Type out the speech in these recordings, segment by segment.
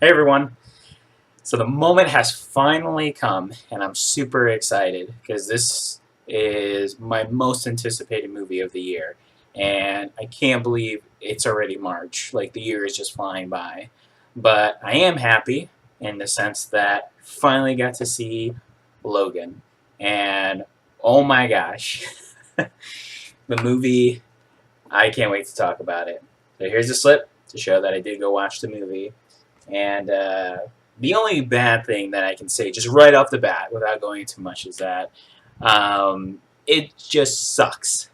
Hey everyone. So the moment has finally come, and I'm super excited because this is my most anticipated movie of the year. And I can't believe it's already March. Like the year is just flying by. But I am happy in the sense that I finally got to see Logan. And oh my gosh, the movie, I can't wait to talk about it. So here's a slip to show that I did go watch the movie. And the only bad thing that I can say, just right off the bat, without going into much, is that it just sucks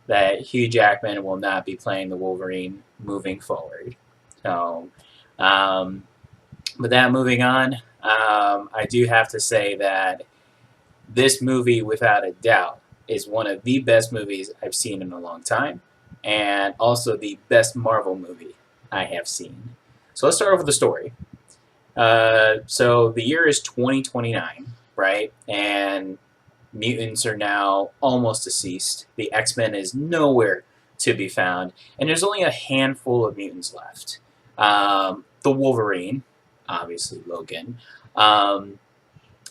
that Hugh Jackman will not be playing the Wolverine moving forward. So, um, with that moving on, I do have to say that this movie, without a doubt, is one of the best movies I've seen in a long time, and also the best Marvel movie I have seen. So let's start off with the story. So the year is 2029, right? And mutants are now almost deceased. The X-Men is nowhere to be found, and there's only a handful of mutants left. The Wolverine, obviously Logan,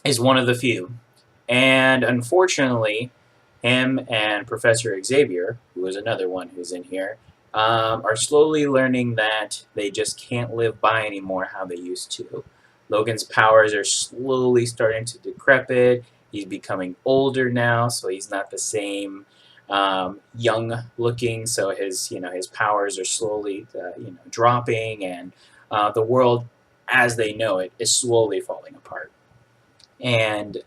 is one of the few. And unfortunately, him and Professor Xavier, who is another one who's in here, are slowly learning that they just can't live by anymore how they used to. Logan's powers are slowly starting to decrepit. He's becoming older now, so he's not the same young looking. So his powers are slowly dropping, and the world as they know it is slowly falling apart. And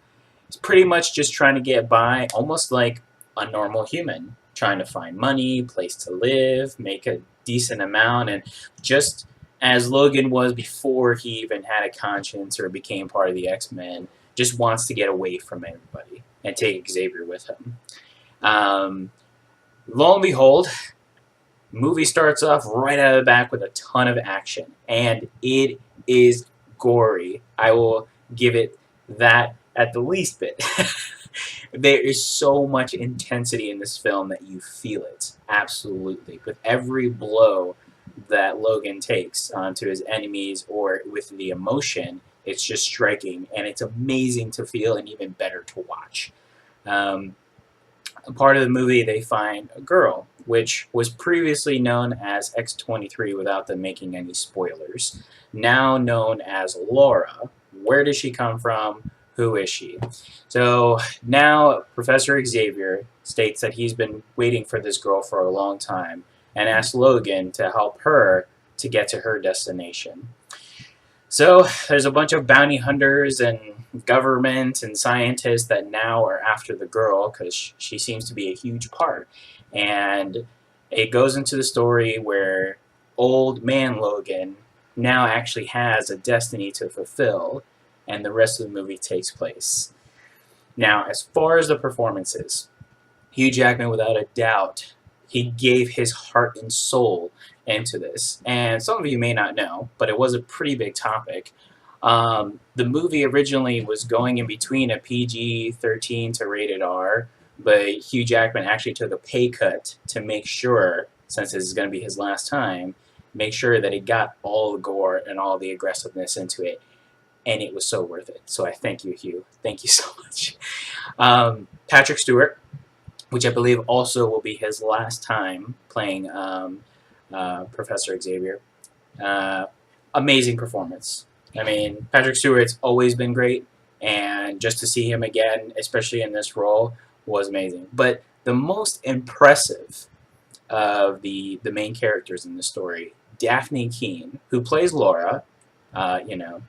it's pretty much just trying to get by, almost like a normal human, trying to find money, place to live, make a decent amount, and just as Logan was before he even had a conscience or became part of the X-Men, just wants to get away from everybody and take Xavier with him. Lo and behold, movie starts off right out of the back with a ton of action, and it is gory. I will give it that at the least bit. There is so much intensity in this film that you feel it, absolutely. With every blow that Logan takes onto his enemies or with the emotion, it's just striking, and it's amazing to feel and even better to watch. A part of the movie, they find a girl, which was previously known as X-23 without them making any spoilers, now known as Laura. Where does she come from? Who is she? So now Professor Xavier states that he's been waiting for this girl for a long time and asks Logan to help her to get to her destination. So there's a bunch of bounty hunters and government and scientists that now are after the girl because she seems to be a huge part. And it goes into the story where old man Logan now actually has a destiny to fulfill, and the rest of the movie takes place. Now, as far as the performances, Hugh Jackman, without a doubt, he gave his heart and soul into this. And some of you may not know, but it was a pretty big topic. The movie originally was going in between a PG-13 to rated R, but Hugh Jackman actually took a pay cut to make sure, since this is going to be his last time, make sure that it got all the gore and all the aggressiveness into it. And it was so worth it. So I thank you, Hugh. Thank you so much. Patrick Stewart, which I believe also will be his last time playing Professor Xavier. Amazing performance. I mean, Patrick Stewart's always been great, and just to see him again, especially in this role, was amazing. But the most impressive of the main characters in the story, Daphne Keane, who plays Laura,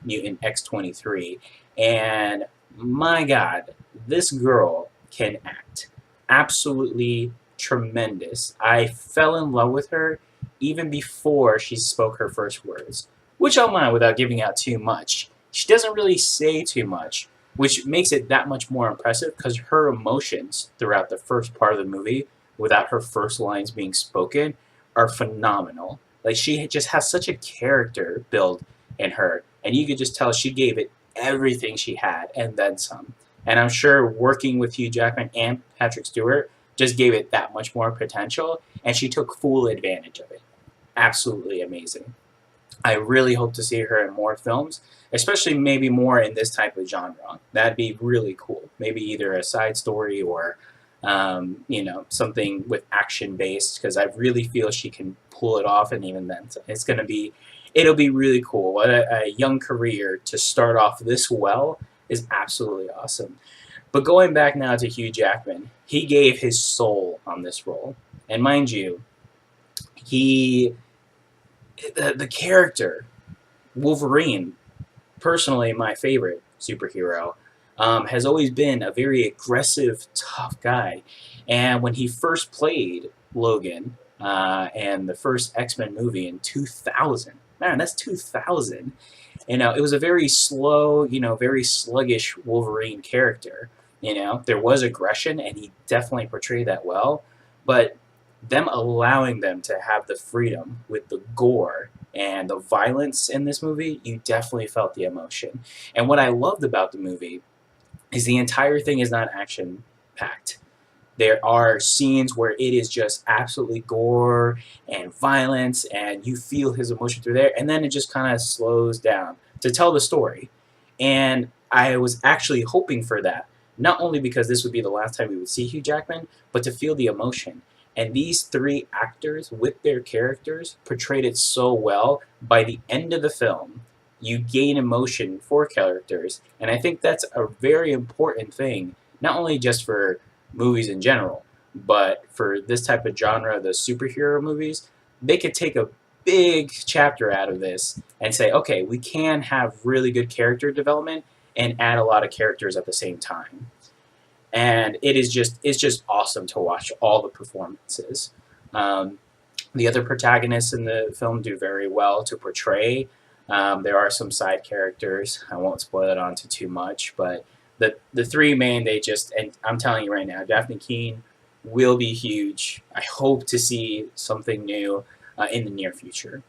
Mutant X-23, and my God, this girl can act. Absolutely tremendous. I fell in love with her even before she spoke her first words, which I'll mind without giving out too much. She doesn't really say too much, which makes it that much more impressive because her emotions throughout the first part of the movie, without her first lines being spoken, are phenomenal. Like, she just has such a character build in her, and you could just tell she gave it everything she had and then some. And I'm sure working with Hugh Jackman and Patrick Stewart just gave it that much more potential, and she took full advantage of it. Absolutely amazing. I really hope to see her in more films, especially maybe more in this type of genre. That'd be really cool. Maybe either a side story or, something with action based, because I really feel she can pull it off. And even then, it'll be really cool. What a young career to start off this well is absolutely awesome. But going back now to Hugh Jackman, he gave his soul on this role, and mind you, he the character Wolverine, personally my favorite superhero, has always been a very aggressive, tough guy. And when he first played Logan, and the first X-Men movie in 2000, man, that's 2000. It was a very slow, very sluggish Wolverine character. There was aggression, and he definitely portrayed that well. But them allowing them to have the freedom with the gore and the violence in this movie, you definitely felt the emotion. And what I loved about the movie is the entire thing is not action packed. There are scenes where it is just absolutely gore and violence, and you feel his emotion through there, and then it just kind of slows down to tell the story. And I was actually hoping for that, not only because this would be the last time we would see Hugh Jackman, but to feel the emotion. And these three actors, with their characters, portrayed it so well. By the end of the film, you gain emotion for characters, and I think that's a very important thing, not only just for movies in general, but for this type of genre, the superhero movies. They could take a big chapter out of this and say, okay, we can have really good character development and add a lot of characters at the same time. And it's just awesome to watch all the performances. Um, the other protagonists in the film do very well to portray. There are some side characters. I won't spoil it onto too much, but the three main, and I'm telling you right now, Daphne Keane will be huge. I hope to see something new in the near future.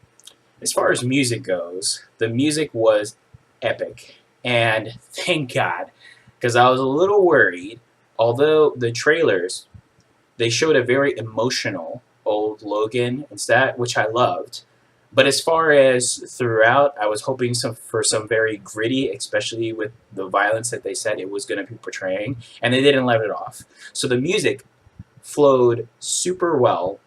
As far as music goes, the music was epic, and thank God, because I was a little worried. Although the trailers, they showed a very emotional old Logan instead, which I loved. But as far as throughout, I was hoping for some very gritty, especially with the violence that they said it was going to be portraying, and they didn't let it off. So the music flowed super well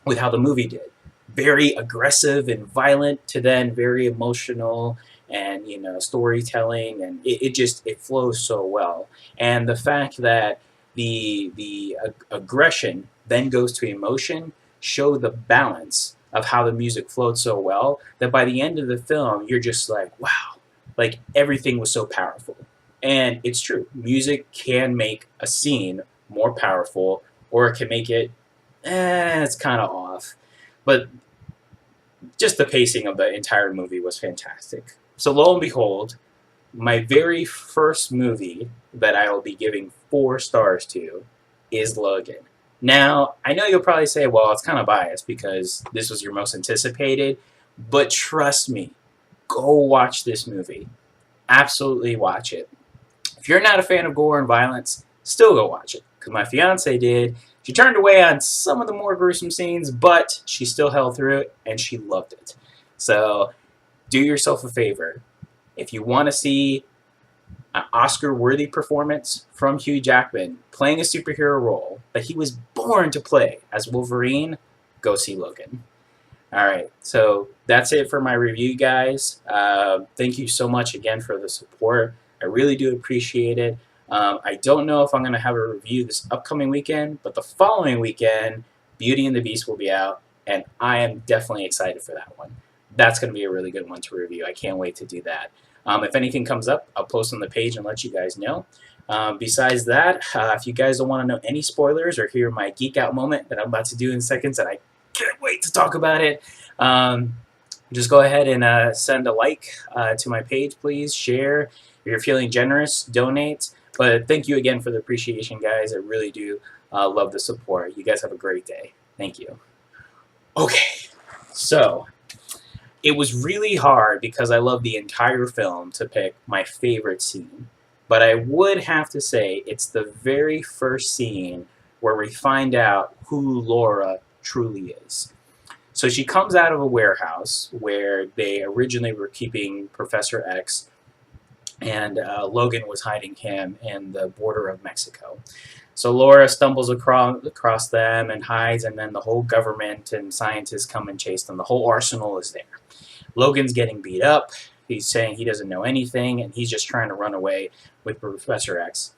with how the movie did. Very aggressive and violent to then very emotional and storytelling, and it flows so well. And the fact that the aggression then goes to emotion show the balance of how the music flowed so well that by the end of the film you're just like, wow, like everything was so powerful. And it's true, music can make a scene more powerful, or it can make it it's kind of off. But just the pacing of the entire movie was fantastic. So lo and behold, my very first movie that I will be giving 4 stars to is Logan. Now, I know you'll probably say, well, it's kind of biased because this was your most anticipated, but trust me, go watch this movie. Absolutely watch it. If you're not a fan of gore and violence, still go watch it, because my fiance did. She turned away on some of the more gruesome scenes, but she still held through it, and she loved it. So do yourself a favor. If you want to see an Oscar-worthy performance from Hugh Jackman playing a superhero role that he was born to play as Wolverine, go see Logan. All right, so that's it for my review, guys. Thank you so much again for the support. I really do appreciate it. I don't know if I'm going to have a review this upcoming weekend, but the following weekend, Beauty and the Beast will be out, and I am definitely excited for that one. That's going to be a really good one to review. I can't wait to do that. If anything comes up, I'll post on the page and let you guys know. Besides that, if you guys don't want to know any spoilers or hear my geek out moment that I'm about to do in seconds, and I can't wait to talk about it, just go ahead and send a like to my page, please. Share. If you're feeling generous, donate. But thank you again for the appreciation, guys. I really do love the support. You guys have a great day. Thank you. Okay, so it was really hard because I love the entire film to pick my favorite scene. But I would have to say it's the very first scene where we find out who Laura truly is. So she comes out of a warehouse where they originally were keeping Professor X, and Logan was hiding him in the border of Mexico. So Laura stumbles across them and hides, and then the whole government and scientists come and chase them. The whole arsenal is there. Logan's getting beat up. He's saying he doesn't know anything, and he's just trying to run away with Professor X.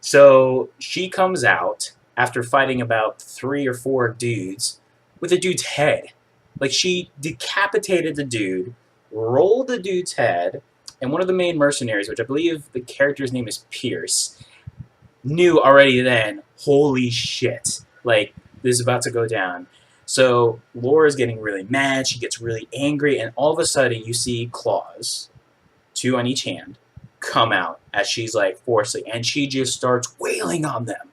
So she comes out after fighting about 3 or 4 dudes with a dude's head. Like, she decapitated the dude, rolled the dude's head, and one of the main mercenaries, which I believe the character's name is Pierce, knew already then, holy shit, like, this is about to go down. So Laura's getting really mad, she gets really angry, and all of a sudden you see claws, 2 on each hand, come out as she's like forcing, and she just starts wailing on them.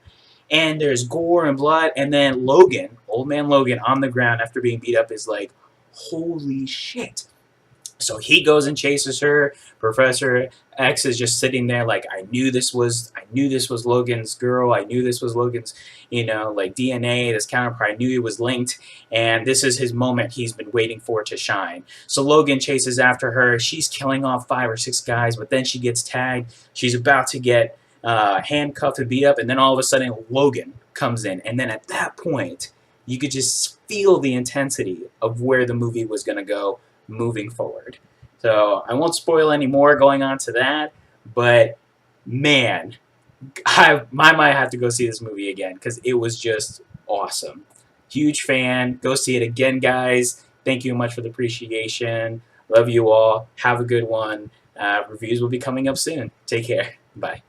And there's gore and blood, and then Logan, old man Logan, on the ground after being beat up is like, holy shit. So he goes and chases her. Professor X is just sitting there like, I knew this was Logan's girl. I knew this was Logan's, like DNA, this counterpart. I knew it was linked, and this is his moment he's been waiting for to shine. So Logan chases after her. She's killing off 5 or 6 guys, but then she gets tagged. She's about to get handcuffed and beat up, and then all of a sudden Logan comes in, and then at that point you could just feel the intensity of where the movie was going to go moving forward. So I won't spoil any more going on to that, but man, I might have to go see this movie again because it was just awesome. Huge fan. Go see it again, guys. Thank you much for the appreciation. Love you all. Have a good one. Reviews will be coming up soon. Take care. Bye.